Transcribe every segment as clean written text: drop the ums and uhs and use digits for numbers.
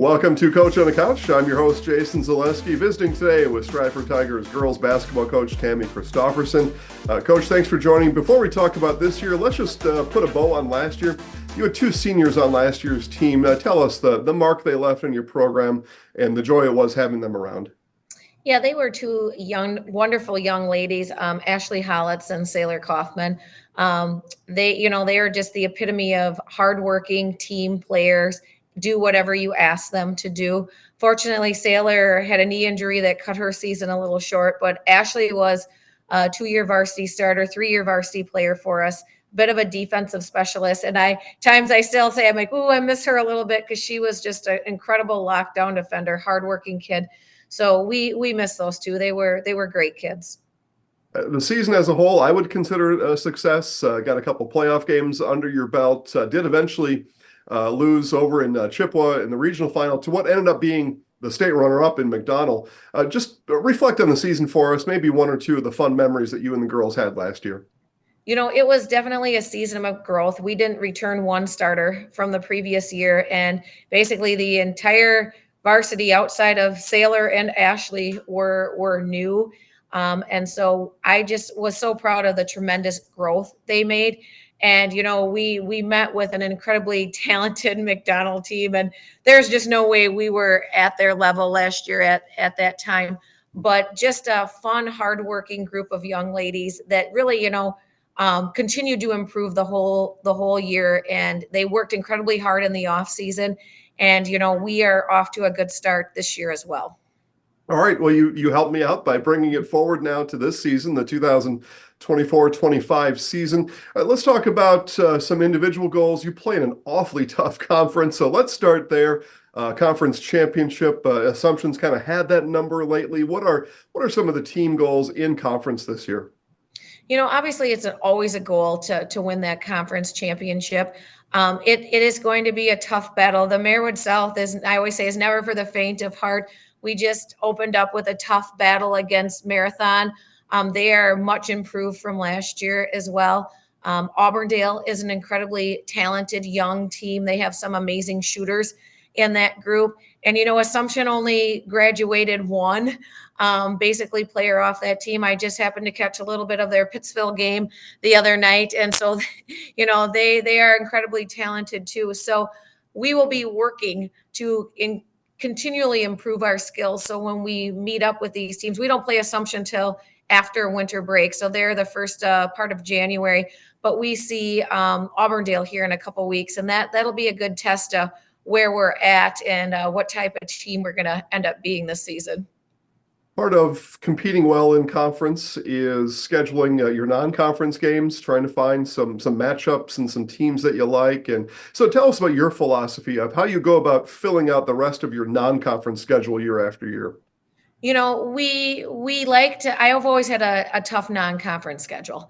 Welcome to Coach on the Couch. I'm your host, Jason Zaleski, visiting today with Stratford Tigers girls basketball coach Tammie Christopherson. Coach, thanks for joining. Before we talk about this year, let's just put a bow on last year. You had two seniors on last year's team. Tell us the mark they left in your program and the joy it was having them around. Yeah, they were two wonderful young ladies, Ashley Hollitz and Sailor Kaufman. They are just the epitome of hardworking team players, do whatever you ask them to do. Fortunately, Sailor had a knee injury that cut her season a little short, but Ashley was a 2-year varsity starter, 3-year varsity player for us, bit of a defensive specialist. And I still say, I'm like, oh, I miss her a little bit because she was just an incredible lockdown defender, hardworking kid. So we miss those two. They were great kids. The season as a whole, I would consider it a success. Got a couple playoff games under your belt. Did eventually lose over in Chippewa in the regional final to what ended up being the state runner-up in McDonald. Just reflect on the season for us, maybe one or two of the fun memories that you and the girls had last year. It was definitely a season of growth. We didn't return one starter from the previous year, and basically the entire varsity outside of Sailor and Ashley were new. And so I just was so proud of the tremendous growth they made. And, we met with an incredibly talented McDonald team, and there's just no way we were at their level last year at that time. But just a fun, hardworking group of young ladies that really, continued to improve the whole year. And they worked incredibly hard in the off season. And, we are off to a good start this year as well. All right. Well, you helped me out by bringing it forward now to this season, the 2024-25 season. Let's talk about some individual goals. You play in an awfully tough conference, so let's start there. Conference championship. Assumptions kind of had that number lately. What are some of the team goals in conference this year? Obviously it's always a goal to win that conference championship. It is going to be a tough battle. The Marewood South I always say, is never for the faint of heart. We just opened up with a tough battle against Marathon. They are much improved from last year as well. Auburndale is an incredibly talented young team. They have some amazing shooters in that group. And, Assumption only graduated one basically player off that team. I just happened to catch a little bit of their Pittsville game the other night. And so, they are incredibly talented too. So we will be working to continually improve our skills. So when we meet up with these teams, we don't play Assumption till after winter break. So they're the first part of January, but we see Auburndale here in a couple weeks, and that'll be a good test of where we're at and what type of team we're going to end up being this season. Part of competing well in conference is scheduling your non-conference games, trying to find some matchups and some teams that you like. And so tell us about your philosophy of how you go about filling out the rest of your non-conference schedule year after year. We like to, I've always had a tough non-conference schedule.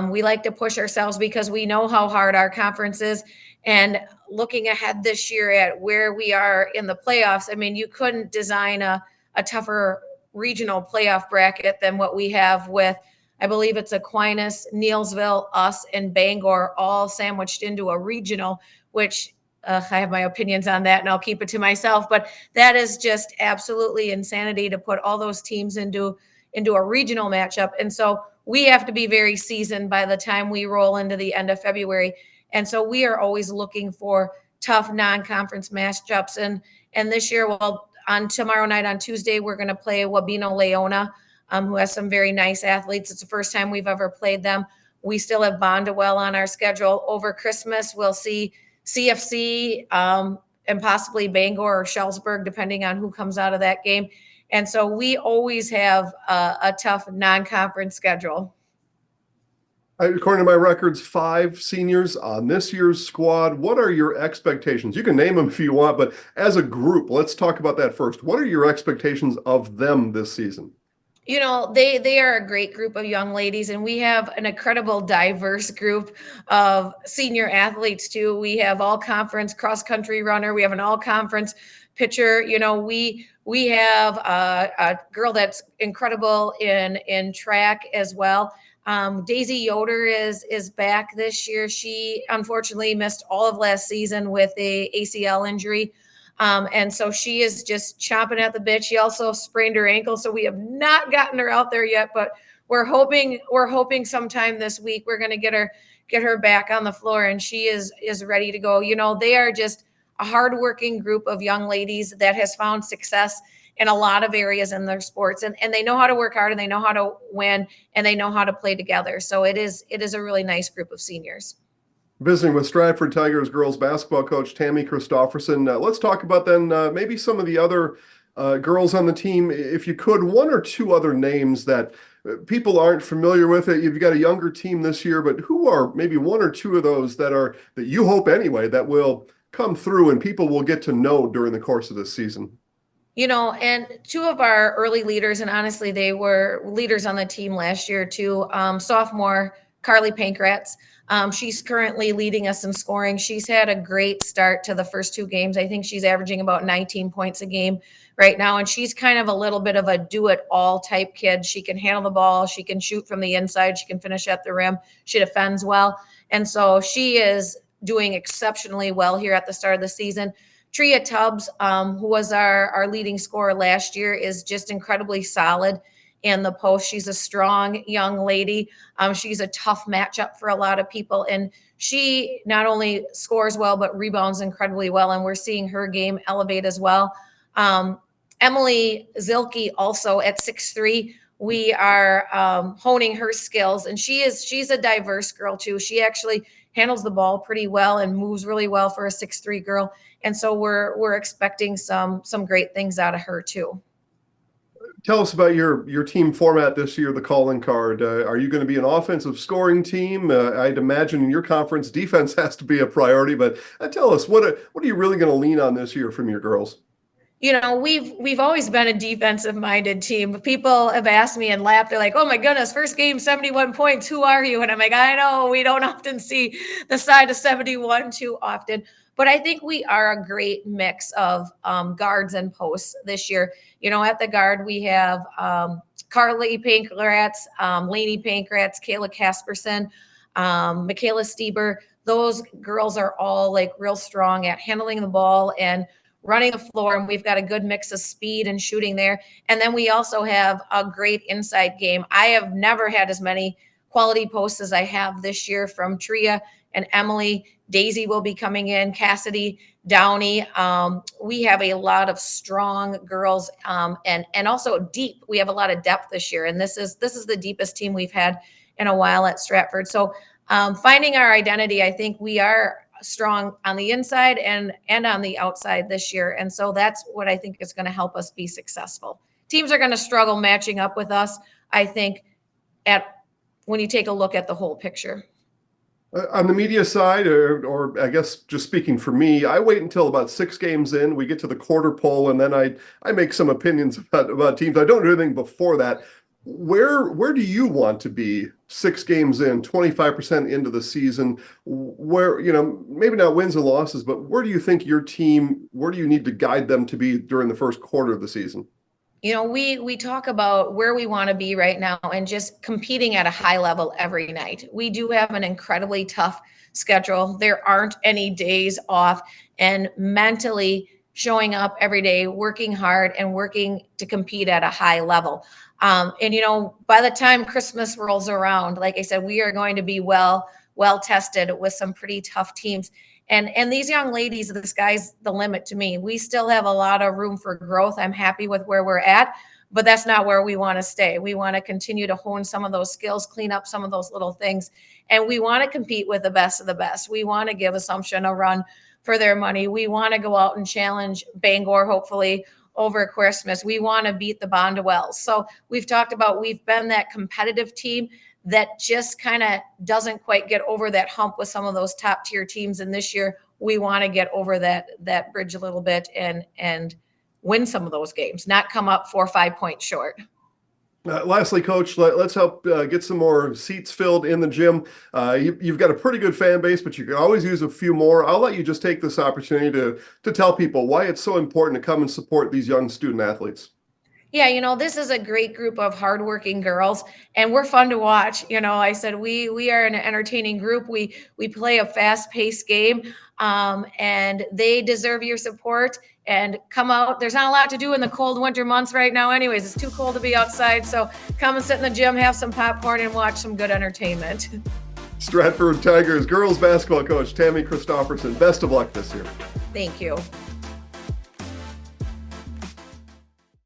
We like to push ourselves because we know how hard our conference is. And looking ahead this year at where we are in the playoffs, I mean, you couldn't design a tougher regional playoff bracket than what we have with, I believe it's Aquinas, Neelsville, us, and Bangor all sandwiched into a regional, which I have my opinions on that and I'll keep it to myself, but that is just absolutely insanity to put all those teams into a regional matchup. And so we have to be very seasoned by the time we roll into the end of February. And so we are always looking for tough non-conference matchups. And this year, on tomorrow night on Tuesday, we're going to play Wabeno Leona, who has some very nice athletes. It's the first time we've ever played them. We still have Bondwell on our schedule. Over Christmas, we'll see CFC and possibly Bangor or Shellsburg, depending on who comes out of that game. And so we always have a tough non-conference schedule. According to my records, 5 seniors on this year's squad. What are your expectations? You can name them if you want, but as a group, let's talk about that first. What are your expectations of them this season? They are a great group of young ladies, and we have an incredible diverse group of senior athletes too. We have all conference cross country runner. We have an all conference pitcher. We have a girl that's incredible in track as well. Daisy Yoder is back this year. She unfortunately missed all of last season with a ACL injury. And so she is just chomping at the bit. She also sprained her ankle, so we have not gotten her out there yet, but we're hoping sometime this week we're going to get her back on the floor, and she is ready to go. They are just a hardworking group of young ladies that has found success in a lot of areas in their sports, and they know how to work hard, and they know how to win, and they know how to play together. So it is a really nice group of seniors. Visiting with Stratford Tigers girls basketball coach Tammie Christopherson. Let's talk about then maybe some of the other girls on the team. If you could, one or two other names that people aren't familiar with it. You've got a younger team this year, but who are maybe one or two of those that you hope anyway that will come through and people will get to know during the course of this season? And two of our early leaders, and honestly, they were leaders on the team last year too. Sophomore Carly Pankratz. She's currently leading us in scoring. She's had a great start to the first two games. I think she's averaging about 19 points a game right now. And she's kind of a little bit of a do-it-all type kid. She can handle the ball. She can shoot from the inside. She can finish at the rim. She defends well. And so she is doing exceptionally well here at the start of the season. Tria Tubbs, who was our leading scorer last year, is just incredibly solid in the post. She's a strong young lady. She's a tough matchup for a lot of people. And she not only scores well, but rebounds incredibly well. And we're seeing her game elevate as well. Emily Zilke also at 6'3". We are honing her skills. And she's a diverse girl too. She actually handles the ball pretty well and moves really well for a 6'3" girl. And so we're expecting some great things out of her too. Tell us about your team format this year, the calling card. Are you going to be an offensive scoring team? I'd imagine in your conference, defense has to be a priority, but tell us, what are you really going to lean on this year from your girls? We've always been a defensive minded team. People have asked me and laughed. They're like, "Oh my goodness, first game, 71 points. Who are you?" And I'm like, "I know we don't often see the side of 71 too often, but I think we are a great mix of guards and posts this year." At the guard we have Carly Pankratz, Lainey Pankratz, Kayla Casperson, Michaela Stieber. Those girls are all like real strong at handling the ball and running the floor, and we've got a good mix of speed and shooting there. And then we also have a great inside game. I have never had as many quality posts as I have this year from Tria and Emily. Daisy will be coming in, Cassidy, Downey. We have a lot of strong girls, and also deep. We have a lot of depth this year, and this is the deepest team we've had in a while at Stratford. So finding our identity, I think we are strong on the inside and on the outside this year. And so that's what I think is going to help us be successful. Teams are going to struggle matching up with us, I think, when you take a look at the whole picture. On the media side, or I guess just speaking for me, I wait until about 6 games in, we get to the quarter poll, and then I make some opinions about teams. I don't do anything before that. Where do you want to be 6 games in, 25% into the season? Where, maybe not wins and losses, but where do you think your team, where do you need to guide them to be during the first quarter of the season? We talk about where we want to be right now and just competing at a high level every night. We do have an incredibly tough schedule. There aren't any days off, and mentally showing up every day, working hard and working to compete at a high level. By the time Christmas rolls around, like I said, we are going to be well tested with some pretty tough teams. And these young ladies, the sky's the limit to me. We still have a lot of room for growth. I'm happy with where we're at, but that's not where we want to stay. We want to continue to hone some of those skills, clean up some of those little things, and we want to compete with the best of the best. We want to give Assumption a run for their money. We want to go out and challenge Bangor, hopefully, over Christmas. We want to beat the Bondwells. So we've talked about, we've been that competitive team that just kind of doesn't quite get over that hump with some of those top tier teams. And this year we want to get over that bridge a little bit and win some of those games, not come up 4 or 5 points short. Lastly, Coach, let's help get some more seats filled in the gym. You've got a pretty good fan base, but you can always use a few more. I'll let you just take this opportunity to tell people why it's so important to come and support these young student athletes. Yeah, this is a great group of hardworking girls, and we're fun to watch. I said we are an entertaining group. We play a fast-paced game, and they deserve your support. And come out. There's not a lot to do in the cold winter months right now. Anyways, it's too cold to be outside. So come and sit in the gym, have some popcorn, and watch some good entertainment. Stratford Tigers girls basketball coach Tammie Christopherson, best of luck this year. Thank you.